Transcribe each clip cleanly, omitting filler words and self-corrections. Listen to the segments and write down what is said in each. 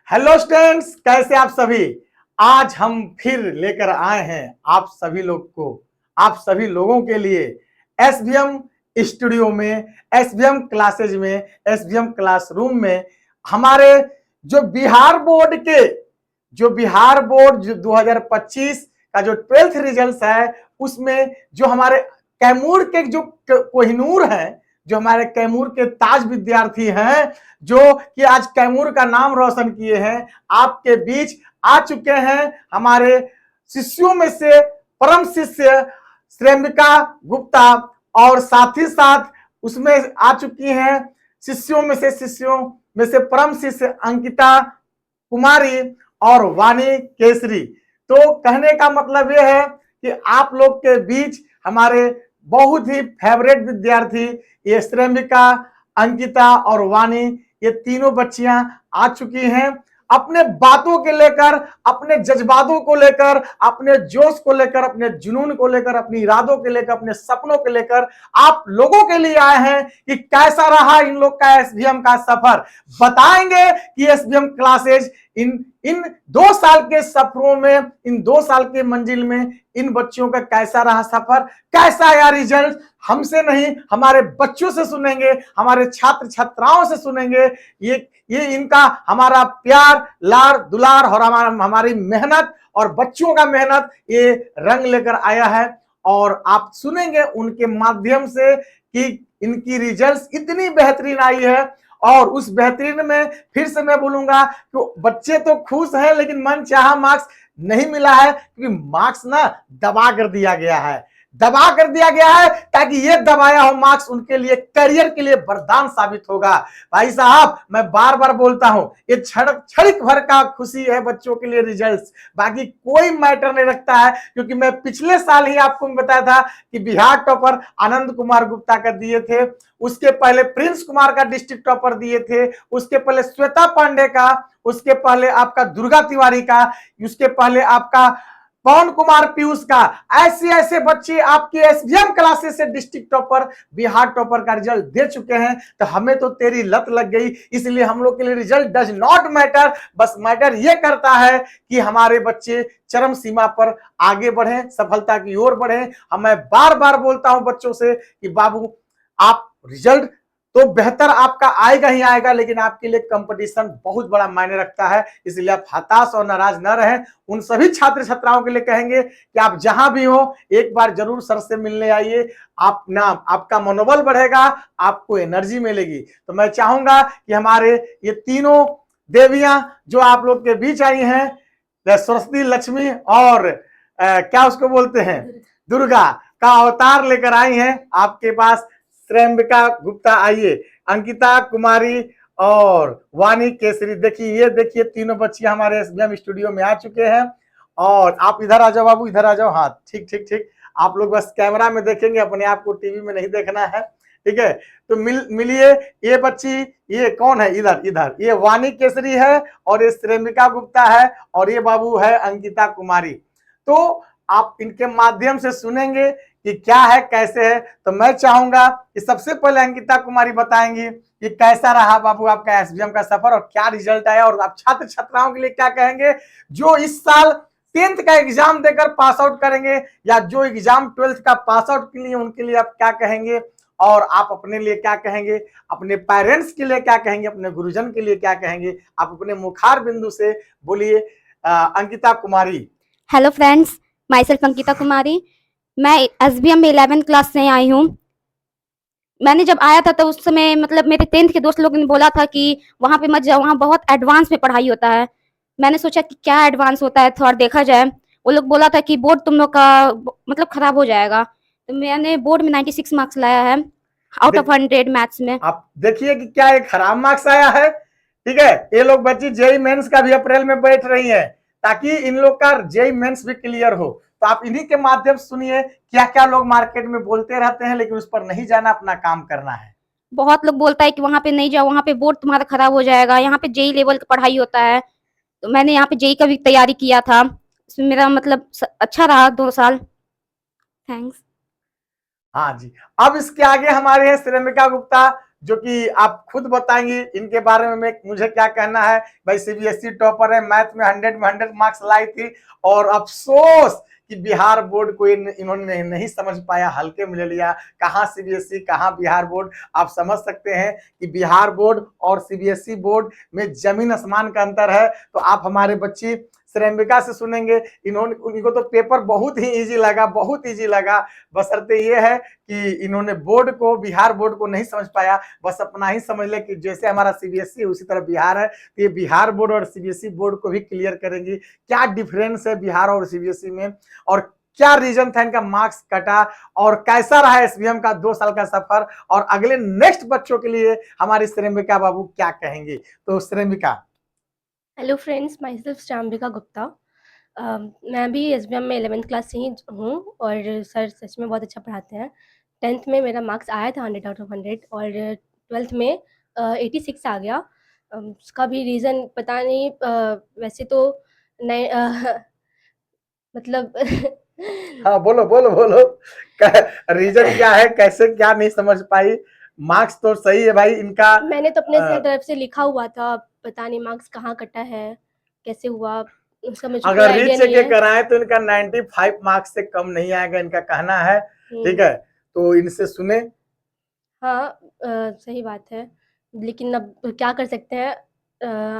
Hello students, कैसे आप सभी। आज हम फिर लेकर आए हैं आप सभी लोग को, आप सभी लोगों के लिए एसबीएम स्टूडियो में, एसबीएम क्लासेज में, एसबीएम क्लासरूम में हमारे जो बिहार बोर्ड जो 2025 का जो 12th रिजल्ट है, उसमें जो हमारे कैमूर के जो कोहिनूर हैं, जो हमारे कैमूर के ताज विद्यार्थी हैं, जो कि आज कैमूर का नाम रोशन किए हैं, आपके बीच आ चुके हैं। हमारे शिष्यों में से परम शिष्य श्रेमिका गुप्ता और साथ ही साथ उसमें आ चुकी हैं शिष्यों में से परम शिष्य अंकिता कुमारी और वाणी केसरी। तो कहने का मतलब यह है कि आप लोग के बीच हमारे बहुत ही फेवरेट विद्यार्थी ये श्रेमिका, अंकिता और वाणी, ये तीनों बच्चियां आ चुकी हैं। अपने बातों के लेकर, अपने जज्बातों को लेकर, अपने जोश को लेकर, अपने जुनून को लेकर, अपने इरादों के लेकर, अपने सपनों के लेकर आप लोगों के लिए आए हैं कि कैसा रहा इन लोग का एसबीएम का सफर। बताएंगे कि एसबीएम क्लासेज इन इन 2 साल के सफरों में, इन 2 साल के मंजिल में इन बच्चों का कैसा रहा सफर, कैसा आया रिजल्ट। हमसे नहीं, हमारे बच्चों से सुनेंगे, हमारे छात्र छात्राओं से सुनेंगे। ये इनका हमारा प्यार, लाड़, दुलार और हमारी मेहनत और बच्चों का मेहनत ये रंग लेकर आया है। और आप सुनेंगे उनके माध्यम से कि इनकी रिजल्ट्स इतनी बेहतरीन आई है। और उस बेहतरीन में फिर से मैं बोलूंगा कि बच्चे तो खुश हैं, लेकिन मन चाहा मार्क्स नहीं मिला है, क्योंकि मार्क्स ना दबा कर दिया गया है, दबा कर दिया गया है, ताकि ये दबाया हो मार्क्स उनके लिए करियर के लिए वरदान साबित होगा। भाई साहब, मैं बार बार बोलता हूं, ये क्षणिक भर का खुशी है बच्चों के लिए रिजल्ट्स, बाकी कोई मैटर नहीं रखता है। क्योंकि मैं पिछले साल ही आपको बताया था कि बिहार टॉपर आनंद कुमार गुप्ता का दिए थे, उसके पहले प्रिंस कुमार का डिस्ट्रिक्ट टॉपर दिए थे, उसके पहले श्वेता पांडे का, उसके पहले आपका दुर्गा तिवारी का, उसके पहले आपका पवन कुमार पीयूष का। ऐसे ऐसे बच्चे आपके एसबीएम क्लासेस से डिस्ट्रिक्ट टॉपर, बिहार टॉपर का रिजल्ट दे चुके हैं। तो हमें तो तेरी लत लग गई, इसलिए हम लोग के लिए रिजल्ट डज नॉट मैटर। बस मैटर ये करता है कि हमारे बच्चे चरम सीमा पर आगे बढ़े, सफलता की ओर बढ़े। मैं बार बार बोलता हूं बच्चों से कि बाबू, आप रिजल्ट तो बेहतर आपका आएगा ही आएगा, लेकिन आपके लिए कंपटीशन बहुत बड़ा मायने रखता है। इसलिए आप हताश और नाराज न रहें। उन सभी छात्र छात्राओं के लिए कहेंगे कि आप जहां भी हो, एक बार जरूर सर से मिलने आइए। आपका मनोबल बढ़ेगा, आपको एनर्जी मिलेगी। तो मैं चाहूंगा कि हमारे ये तीनों देवियां जो आप लोग के बीच आई हैं, सरस्वती, लक्ष्मी और क्या उसको बोलते हैं, दुर्गा का अवतार लेकर आई हैं आपके पास। श्रेमिका गुप्ता आइए, अंकिता कुमारी और वाणी केसरी, देखिए ये देखिए तीनों बच्चियां हमारे एसबीएम स्टूडियो में आ चुके हैं। और आप इधर आ जाओ बाबू, इधर आ जाओ। हाँ, ठीक ठीक ठीक, आप लोग बस कैमरा में देखेंगे, अपने आप को टीवी में नहीं देखना है, ठीक है। तो मिलिए। ये बच्ची, ये कौन है, इधर इधर, ये वाणी केसरी है और ये श्रेमिका गुप्ता है और ये बाबू है अंकिता कुमारी। तो आप इनके माध्यम से सुनेंगे कि क्या है, कैसे है। तो मैं चाहूंगा कि सबसे पहले अंकिता कुमारी बताएंगी कि कैसा रहा बाबू आपका एसबीएम का सफर और क्या रिजल्ट आया, और आप छात्र छात्राओं के लिए क्या कहेंगे जो इस साल 10th का एग्जाम देकर पास आउट करेंगे, या जो एग्जाम 12th का पास आउट के लिए, उनके लिए आप क्या कहेंगे, और आप अपने लिए क्या कहेंगे, अपने पेरेंट्स के लिए क्या कहेंगे, अपने गुरुजन के लिए क्या कहेंगे। आप अपने मुखार बिंदु से बोलिए। Ankita Kumari. Hello friends, myself Ankita Kumari. मैं एसबीएम में 11th क्लास से आई हूँ। मैंने जब आया था तो उस समय मतलब मेरे 10th के दोस्त लोगों ने बोला था कि वहाँ पे मत जाओ, वहाँ बहुत एडवांस में पढ़ाई होता है। मैंने सोचा कि क्या एडवांस होता है, थोड़ा देखा जाए। वो लोग बोला था कि बोर्ड तुम लोग का मतलब खराब हो जाएगा। तो मैंने बोर्ड में 96 मार्क्स लाया है आउट ऑफ 100 मैथ्स में। आप देखिए कि क्या एक खराब मार्क्स आया है, ठीक है। ये लोग बच्ची जेई मेंस का भी अप्रैल में बैठ रही है, ताकि इन लोग का जेई मेंस भी क्लियर हो। तो आप इन्हीं के माध्यम से सुनिए क्या क्या लोग मार्केट में बोलते रहते हैं, लेकिन उस पर नहीं जाना, अपना काम करना है। बहुत लोग बोलता है कि वहाँ पे नहीं जाओ, वहाँ पे बोर्ड तुम्हारा खराब हो जाएगा, यहाँ पे जेई लेवल का पढ़ाई होता है। तो मैंने यहाँ पे जेई का भी तैयारी किया था, इसमें मेरा मतलब अच्छा रहा 2 साल। थैंक्स। हाँ जी। अब इसके आगे हमारे हैं श्रेमिका गुप्ता, जो कि आप खुद बताएंगी इनके बारे में मुझे क्या कहना है। भाई सीबीएसई टॉपर है, मैथ में 100 मार्क्स लाई थी, और अफसोस कि बिहार बोर्ड को इन्होंने नहीं समझ पाया, हल्के में ले लिया। कहाँ सीबीएसई कहाँ बिहार बोर्ड, आप समझ सकते हैं कि बिहार बोर्ड और सीबीएसई बोर्ड में जमीन आसमान का अंतर है। तो आप हमारे बच्ची श्रेमिका से सुनेंगे, उनको तो पेपर बहुत ही इजी लगा, बहुत इजी लगा। बशर्ते ये है कि इन्होंने बोर्ड को, बिहार बोर्ड को नहीं समझ पाया, बस अपना ही समझ ले कि जैसे हमारा सीबीएसई उसी तरह बिहार है। तो ये बिहार बोर्ड और सीबीएसई बोर्ड को भी क्लियर करेंगी क्या डिफरेंस है बिहार और सीबीएसई में, और क्या रीजन था इनका मार्क्स कटा, और कैसा रहा एसबीएम का 2 साल का सफर, और अगले नेक्स्ट बच्चों के लिए हमारी श्रेमिका बाबू क्या कहेंगी। तो Shremika. Hello friends, myself Shyambika Gupta. मैं भी एसबीएम में 11th क्लास से ही हूँ और सर सच में बहुत अच्छा पढ़ाते हैं। 10th में मेरा मार्क्स आया था 100 आउट ऑफ 100 और 12th में 86 आ गया। उसका भी रीज़न पता नहीं, वैसे तो नए मतलब हाँ बोलो बोलो बोलो, रीजन क्या है, कैसे क्या नहीं समझ पाई। मार्क्स तो सही है भाई इनका। मैंने तो अपने तरफ से लिखा हुआ था, पता नहीं मार्क्स कहाँ कटा है, कैसे हुआ, उसका मुझे कोई अगर आइडिया रीचेक नहीं है। कराएं तो इनका 95 मार्क्स से कम नहीं आएगा, इनका कहना है। ठीक है, तो इनसे सुने। हाँ, सही बात है, लेकिन अब क्या कर सकते हैं,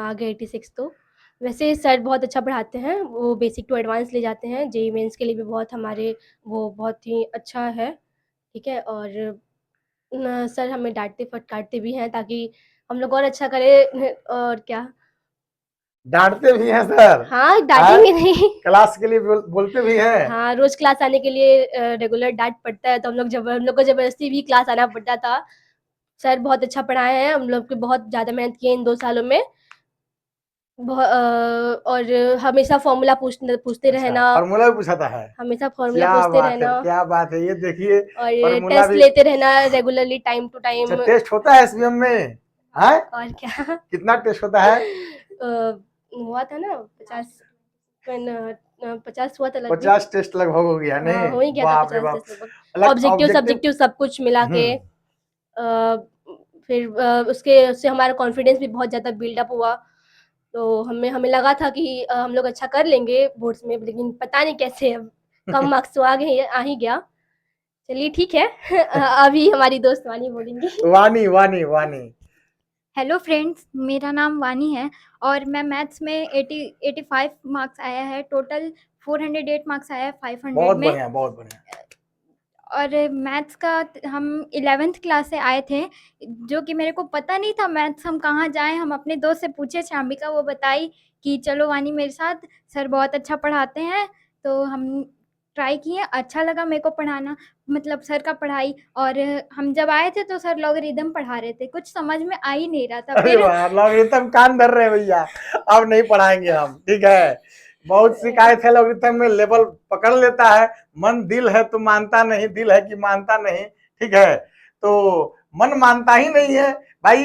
आगे 86 तो। वैसे सर बहुत अच्छा पढ़ाते हैं, वो बेसिक टू एडवांस ले जाते हैं, जेईई मेंस के लिए भी बहुत हमारे वो बहुत ही अच्छा है, ठीक है। और सर हमें डांटते फटकारते भी हैं ताकि हम लोग और अच्छा करें। और क्या, डांटते भी हैं सर? हाँ डांटेंगे नहीं। क्लास के लिए बोलते भी हैं? हाँ, रोज क्लास आने के लिए रेगुलर डांट पड़ता है, तो हम लोग को जबरदस्ती भी क्लास आना पड़ता था। सर बहुत अच्छा पढ़ाए हैं, हम लोग पे बहुत ज़्यादा मेहनत की है इन 2 सालों में। और हमेशा फ़ॉर्मूला पूछते रहना। फार्मूला भी पूछा था है? हमेशा फ़ॉर्मूला क्या पूछते बात है, रहना। क्या बात है, ये देखिए और फार्मूला टेस्ट भी। लेते रहना रेगुलरली, टाइम टू टाइम। अच्छा, टेस्ट होता है एसबीएम में? है? और क्या। कितना टेस्ट होता है? हुआ था ना 50 हुआ था लगभग। 50 टेस्ट लगभग हो गया हाँ, हो ही गया था 50 टेस्ट लगभग। ऑब्जेक्टिव सब्जेक्टिव सब कुछ मिला के। फिर उससे हमारा कॉन्फिडेंस भी बहुत ज़्यादा बिल्डअप हुआ। तो हमें लगा था कि हम लोग अच्छा कर लेंगे बोर्ड्स में, लेकिन पता नहीं कैसे अब कम मार्क्स तो आ ही गया। चलिए ठीक है। अभी हमारी दोस्त वानी बोलेंगी। वानी वानी वानी। हेलो फ्रेंड्स, मेरा नाम वानी है और मैं मैथ्स में 85 मार्क्स आया है। टोटल 408 मार्क्स आया है 500 बहुत में। बढ़िया, बहुत बढ़िया। और मैथ्स का हम 11th क्लास से आए थे, जो कि मेरे को पता नहीं था मैथ्स हम कहाँ जाएं। हम अपने दोस्त से पूछे, श्यामिका वो बताई कि चलो वानी मेरे साथ, सर बहुत अच्छा पढ़ाते हैं। तो हम ट्राई किए, अच्छा लगा मेरे को पढ़ाना, मतलब सर का पढ़ाई। और हम जब आए थे तो सर लॉगरिदम पढ़ा रहे थे, कुछ समझ में आ ही नहीं रहा था। अरे वाह, लॉगरिथम कान धर रहे भैया, अब नहीं पढ़ाएंगे हम, ठीक है। बहुत शिकायत है लॉगरिथम में, लेवल पकड़ लेता है, मन दिल है तो मानता नहीं, दिल है कि मानता नहीं, ठीक है। तो मन मानता ही नहीं है भाई।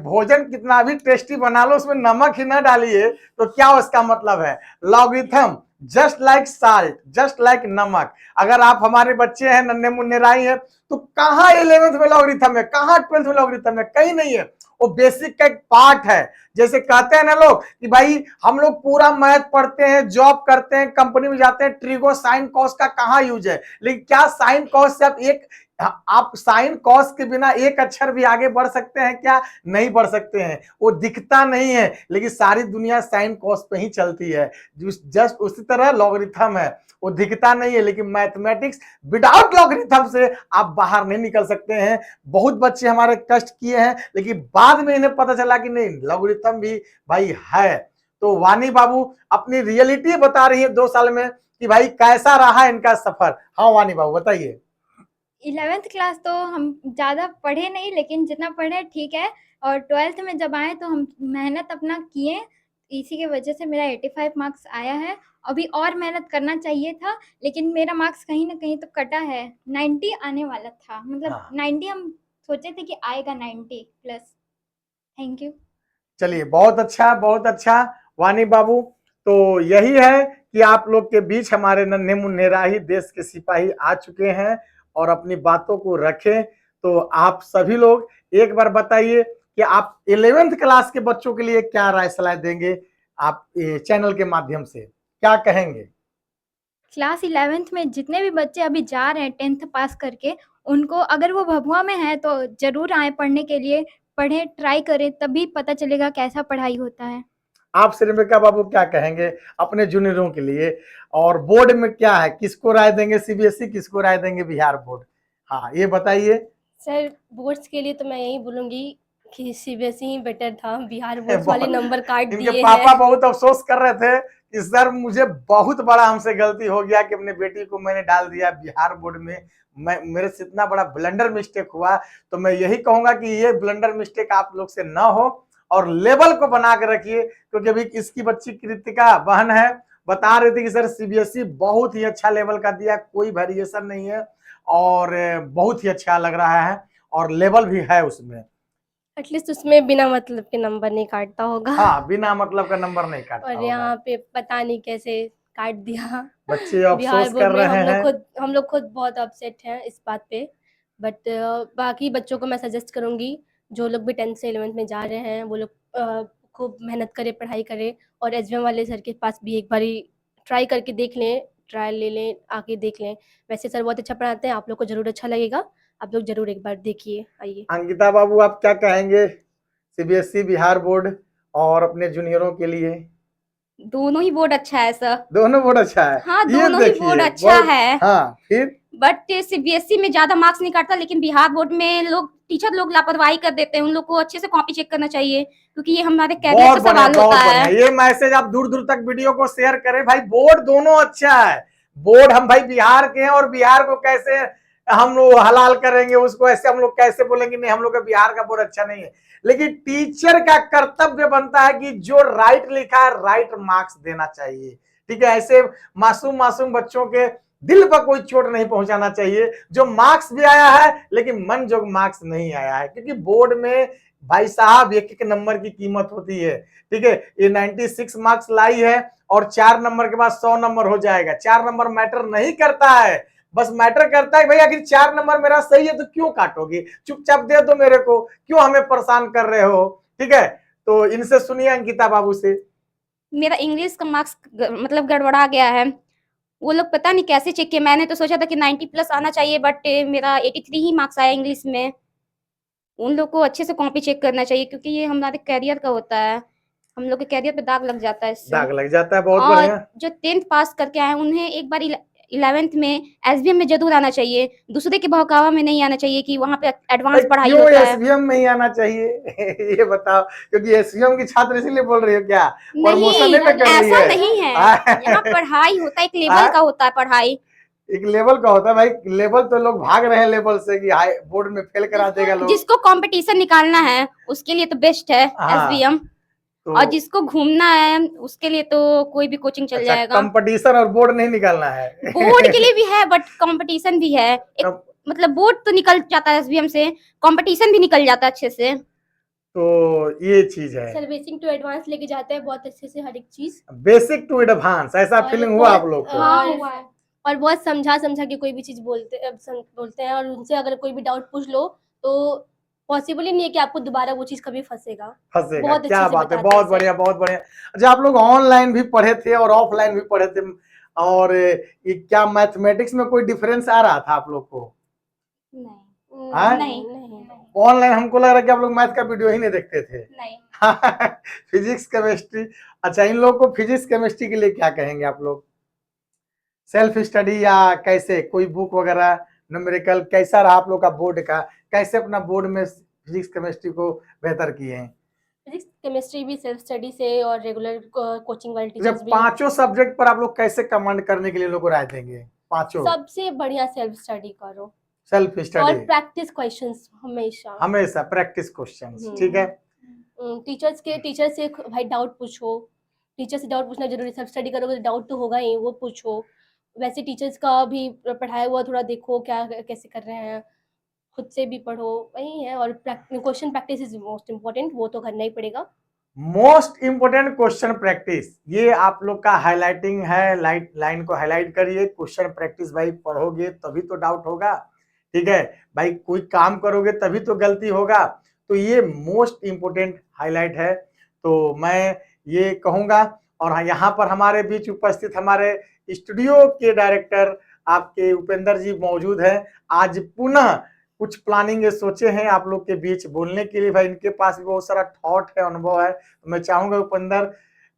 भोजन कितना भी टेस्टी बना लो, उसमें नमक ही ना डालिए तो क्या उसका मतलब है। Logarithm just like salt, just like नमक। अगर आप हमारे बच्चे हैं, नन्हे मुन्ने राई हैं, तो कहाँ 11th में लॉगरिथम है, कहाँ 12th में लॉगरिथम है, कहीं नहीं है। वो बेसिक का एक पार्ट है। जैसे कहते हैं ना लोग कि भाई हम लोग पूरा मैथ पढ़ते हैं, जॉब करते हैं, कंपनी में जाते हैं, ट्रिगो साइन कॉस का कहाँ यूज है। लेकिन क्या साइन कॉस से आप साइन कॉस के बिना एक अक्षर भी आगे बढ़ सकते हैं क्या? नहीं बढ़ सकते हैं। वो दिखता नहीं है, लेकिन सारी दुनिया साइन कॉस पे ही चलती है। जस्ट उसी तरह लॉगरिथम है, वो दिखता नहीं है, लेकिन मैथमेटिक्स विदाउट लॉगरिथम से आप बाहर नहीं निकल सकते हैं। बहुत बच्चे हमारे कष्ट किए हैं, लेकिन बाद में इन्हें पता चला कि नहीं, लॉगरिथम भी भाई है। तो वानी बाबू अपनी रियलिटी बता रही है 2 साल में कि भाई कैसा रहा इनका सफर। हाँ वानी बाबू बताइए। 11th क्लास तो हम ज़्यादा पढ़े नहीं, लेकिन जितना पढ़े ठीक है। और 12th में जब आए तो हम मेहनत अपना किए, इसी की वजह से मेरा 85 मार्क्स आया है। अभी और मेहनत करना चाहिए था, लेकिन मेरा मार्क्स कहीं ना कहीं तो कटा है। 90 आने वाला था, मतलब हाँ। 90 हम सोचे थे कि आएगा 90 प्लस। Thank you. चलिए, बहुत अच्छा, बहुत अच्छा वानी बाबू। तो यही है कि आप लोग के बीच हमारे नन्हे मुन्ने राही देश के सिपाही आ चुके हैं और अपनी बातों को रखें। तो आप सभी लोग एक बार बताइए कि आप 11th क्लास के बच्चों के लिए क्या राय सलाह देंगे, आप चैनल के माध्यम से क्या कहेंगे? क्लास 11th में जितने भी बच्चे अभी जा रहे हैं 10th पास करके, उनको अगर वो भभुआ में हैं तो ज़रूर आएँ पढ़ने के लिए, पढ़ें, ट्राई करें, तभी पता चलेगा कैसा पढ़ाई होता है। आप श्रीमिका बाबू क्या कहेंगे अपने जूनियरों के लिए? और बोर्ड में क्या है, किसको राय देंगे, सीबीएसई किसको राय देंगे, बिहार बोर्ड? हाँ, ये बताइए। सर बोर्ड्स के लिए तो मैं यही बोलूँगी कि सीबीएसई ही बेटर था, बिहार बोर्ड्स वाले नंबर काट इनके दिए पापा हैं। बहुत अफसोस कर रहे थे कि सर मुझे बहुत बड़ा हमसे गलती हो गया कि अपने बेटी को मैंने डाल दिया बिहार बोर्ड में, मैं मेरे से इतना बड़ा ब्लंडर मिस्टेक हुआ। तो मैं यही कहूंगा कि ये ब्लंडर मिस्टेक आप लोग से ना हो और लेवल को बना के रखिए, क्योंकि अभी इसकी बच्ची कृतिका बहन है, बता रही थी कि सर सीबीएसई बहुत ही अच्छा लेवल का दिया, कोई वेरिएशन नहीं है और बहुत ही अच्छा लग रहा है और लेवल भी है उसमें। एटलीस्ट उसमें बिना मतलब के नंबर नहीं काटता होगा। हाँ, बिना मतलब का नंबर नहीं काटता और होगा। यहाँ पे पता नहीं कैसे काट दिया। बच्चे बिहार अफसोस बोर्ड कर में रहे हैं। हम लोग खुद बहुत अपसेट हैं इस बात पे। बट बाकी बच्चों को मैं सजेस्ट करूँगी, जो लोग भी 10th से 11th में जा रहे हैं वो लोग खूब मेहनत करें, पढ़ाई करें और एसबीएम वाले सर के पास भी एक बारी ट्राई करके देख लें, ट्रायल ले लें, आके देख लें। वैसे सर बहुत अच्छा पढ़ाते हैं, आप लोग को ज़रूर अच्छा लगेगा, आप लोग ज़रूर एक बार देखिए, आइए। अंकिता बाबू आप क्या कहेंगे सीबीएसई बिहार बोर्ड और अपने जूनियरों के लिए? दोनों ही बोर्ड अच्छा है सर। दोनों बोर्ड अच्छा है। हाँ, ये दोनों ही बोर्ड देखिए अच्छा है। हाँ, फिर बट सीबीएसई में ज्यादा मार्क्स नहीं काटता, लेकिन बिहार बोर्ड में टीचर लोग लापरवाही कर देते हैं। उन लोग को अच्छे से कॉपी चेक करना चाहिए, क्योंकि ये हमारे कैरियर बहुत का बढ़िया, सवाल बहुत होता बढ़िया। है। ये मैसेज आप दूर दूर तक वीडियो को शेयर करें भाई, बोर्ड दोनों अच्छा है। बोर्ड हम भाई बिहार के हैं और बिहार को कैसे हम लोग हलाल करेंगे, उसको ऐसे हम लोग कैसे बोलेंगे नहीं हम लोग का बिहार का बोर्ड अच्छा नहीं है। लेकिन टीचर का कर्तव्य बनता है कि जो राइट लिखा है राइट मार्क्स देना चाहिए। ठीक है, ऐसे मासूम मासूम बच्चों के दिल पर कोई चोट नहीं पहुंचाना चाहिए। जो मार्क्स भी आया है लेकिन मन जो मार्क्स नहीं आया है, क्योंकि बोर्ड में भाई साहब एक एक नंबर की कीमत होती है। ठीक है, ये 96 मार्क्स लाई है और 4 नंबर के बाद 100 नंबर हो जाएगा। 4 नंबर मैटर नहीं करता है, बस मैटर करता है भाई अगर 4 नंबर मेरा सही है तो क्यों काटोगे, चुपचाप दे दो मेरे को, क्यों हमें परेशान कर रहे हो। ठीक है, तो इनसे सुनिए अंकिता बाबू से। मेरा इंग्लिश का मार्क्स मतलब गड़बड़ा गया है। वो लोग पता नहीं कैसे चेक किए। मैंने तो सोचा था कि 90 प्लस आना चाहिए, बट मेरा 83 ही मार्क्स आया इंग्लिश में। उन लोग को अच्छे से कॉपी चेक करना चाहिए, क्योंकि ये हमारे कैरियर का होता है। हम लोग के कैरियर पे दाग लग जाता है इससे। दाग लग जाता है, बहुत और बढ़िया। जो 10th पास करके आए हैं, उन्हें एक बार 11th में एसबीएम में जरूर आना चाहिए। दूसरे के बहकावा में नहीं आना चाहिए कि वहाँ पे एडवांस पढ़ाई क्यों होता है। एसबीएम में ही आना चाहिए? ये बताओ, क्योंकि एसबीएम की छात्र इसीलिए बोल रही हो क्या, प्रमोशन नहीं, नहीं कर रही ऐसा है? नहीं है। यहाँ पढ़ाई होता है, एक लेवल का होता है पढ़ाई। एक लेवल का होता है भाई, लेवल तो लोग भाग रहे हैं लेवल से कि हाई बोर्ड में फेल करा देगा लोग। जिसको कंपटीशन निकालना है उसके लिए तो बेस्ट है हाँ, एसबीएम। तो और जिसको घूमना है उसके लिए तो कोई भी कोचिंग चल अच्छा, जाएगा। कंपटीशन और बोर्ड नहीं निकालना है। बोर्ड के लिए भी है, बट कंपटीशन भी है। एक कम- मतलब बोर्ड तो निकल जाता है एसबीएम से, कंपटीशन भी निकल जाता है अच्छे से। तो ये चीज है, सर बेसिक टू एडवांस लेके जाते हैं बहुत अच्छे से हर एक चीज़। बेसिक टू एडवांस, ऐसा और फीलिंग हुआ बहुत आप लोग को? हाँ, हुआ है। और बहुत समझा के कोई भी चीज़ बोलते हैं और उनसे अगर कोई भी डाउट पूछ लो तो पॉसिबल ही नहीं है कि आपको दोबारा वो चीज़ कभी फंसेगा। फंसेगा, बहुत क्या अच्छे से बात है, बताते बहुत हैं बढ़िया, सर। बहुत बढ़िया। अच्छा, आप लोग ऑनलाइन भी पढ़े थे और ऑफलाइन भी पढ़े थे, और ये क्या मैथमेटिक्स में कोई डिफरेंस आ रहा था आप लोग को? हाँ? नहीं। ऑनलाइन हमको लग रहा है कि आप लोग मैथ का वीडियो ही नहीं देखते थे। नहीं। Physics chemistry. अच्छा, इन लोगों को फिजिक्स केमिस्ट्री के लिए क्या कहेंगे आप लोग? सेल्फ स्टडी या कैसे, कोई बुक वगैरह, न्यूमेरिकल, कैसा रहा आप लोग का बोर्ड का, कैसे अपना बोर्ड में फिजिक्स केमिस्ट्री को बेहतर किए हैं? फिजिक्स केमिस्ट्री भी सेल्फ स्टडी से और रेगुलर कोचिंग वाले जब टीचर्स भी। पांचों सब्जेक्ट पर आप लोग कैसे कमांड करने के लिए लोग को राय देंगे? पांचों सबसे बढ़िया सेल्फ स्टडी करो सेल्फ और स्टडी, प्रैक्टिस क्वेश्चंस हमेशा। हमेशा प्रैक्टिस क्वेश्चंस। ठीक है, टीचर से भाई डाउट पूछो। टीचर से डाउट पूछना जरूरी है। सेल्फ स्टडी करोगे तो डाउट तो होगा ही, वो पूछो। वैसे टीचर्स का भी पढ़ाया हुआ थोड़ा देखो क्या कैसे कर रहे हैं, खुद से भी पढ़ो, वही है। और question practice is most important, वो तो करना ही पड़ेगा। मोस्ट इंपोर्टेंट क्वेश्चन प्रैक्टिस, ये आप लोग का हाईलाइटिंग है, लाइन को हाईलाइट करिए। क्वेश्चन प्रैक्टिस भाई पढ़ोगे तभी तो डाउट होगा। ठीक है भाई, कोई काम करोगे तभी तो गलती होगा। तो ये मोस्ट इंपोर्टेंट हाईलाइट है। तो मैं ये कहूंगा, और यहाँ पर हमारे बीच उपस्थित हमारे स्टूडियो के डायरेक्टर आपके उपेंद्र जी मौजूद हैं। आज पुनः कुछ प्लानिंग सोचे हैं आप लोग के बीच बोलने के लिए। भाई इनके पास भी बहुत सारा थॉट है, अनुभव है। तो मैं चाहूंगा उपेंद्र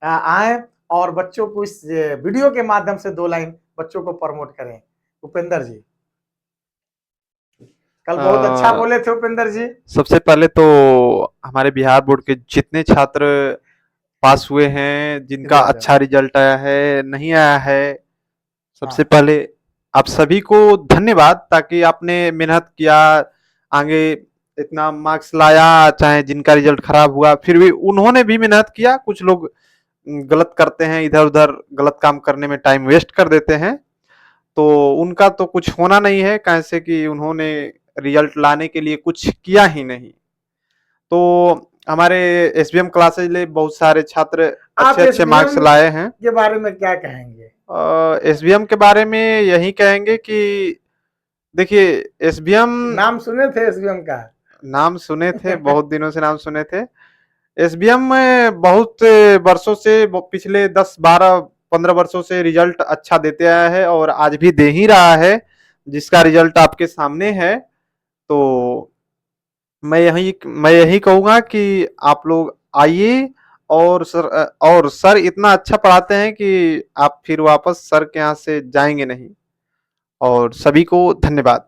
आए और बच्चों को इस वीडियो के माध्यम से 2 लाइन बच्चों को प्रमोट करें। उपेंद्र जी, कल बहुत अच्छा बोले थे उपेंद्र जी। सबसे पहले तो हमारे बिहार बोर्ड के जितने छात्र पास हुए हैं, जिनका अच्छा रिजल्ट आया है, नहीं आया है, सबसे पहले आप सभी को धन्यवाद, ताकि आपने मेहनत किया, आगे इतना मार्क्स लाया। चाहे जिनका रिजल्ट खराब हुआ, फिर भी उन्होंने भी मेहनत किया। कुछ लोग गलत करते हैं, इधर उधर गलत काम करने में टाइम वेस्ट कर देते हैं, तो उनका तो कुछ होना नहीं है, कैसे कि उन्होंने रिजल्ट लाने के लिए कुछ किया ही नहीं। तो हमारे एसबीएम क्लासेज में बहुत सारे छात्र अच्छे अच्छे मार्क्स लाए हैं। के बारे में क्या कहेंगे? एसबीएम के बारे में यही कहेंगे कि देखिए, एसबीएम नाम सुने थे एसबीएम का? नाम सुने थे, बहुत दिनों से नाम सुने थे। एसबीएम में बहुत वर्षों से, पिछले 10-12-15 वर्षों से रिजल्ट अच्छा देते आया है, और आज भी दे ही रहा है, जिसका रिजल्ट आपके सामने है। तो मैं यही कहूंगा कि आप लोग आइए, और सर इतना अच्छा पढ़ाते हैं कि आप फिर वापस सर के यहाँ से जाएंगे नहीं। और सभी को धन्यवाद।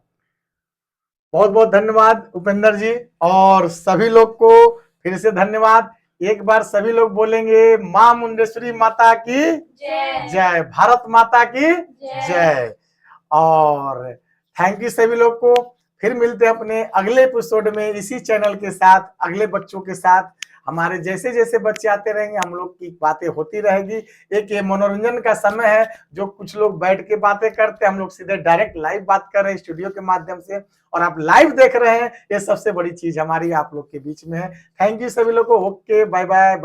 बहुत बहुत धन्यवाद उपेंद्र जी, और सभी लोग को फिर से धन्यवाद। एक बार सभी लोग बोलेंगे, मां मुंडेश्वरी माता की जय, भारत माता की जय। और थैंक यू सभी लोग को। फिर मिलते हैं अपने अगले एपिसोड में इसी चैनल के साथ, अगले बच्चों के साथ। हमारे जैसे जैसे बच्चे आते रहेंगे, हम लोग की बातें होती रहेगी। एक ये मनोरंजन का समय है, जो कुछ लोग बैठ के बातें करते हैं, हम लोग सीधे डायरेक्ट लाइव बात कर रहे हैं स्टूडियो के माध्यम से, और आप लाइव देख रहे हैं। ये सबसे बड़ी चीज हमारी आप लोग के बीच में है। थैंक यू सभी लोग को। Okay, bye bye.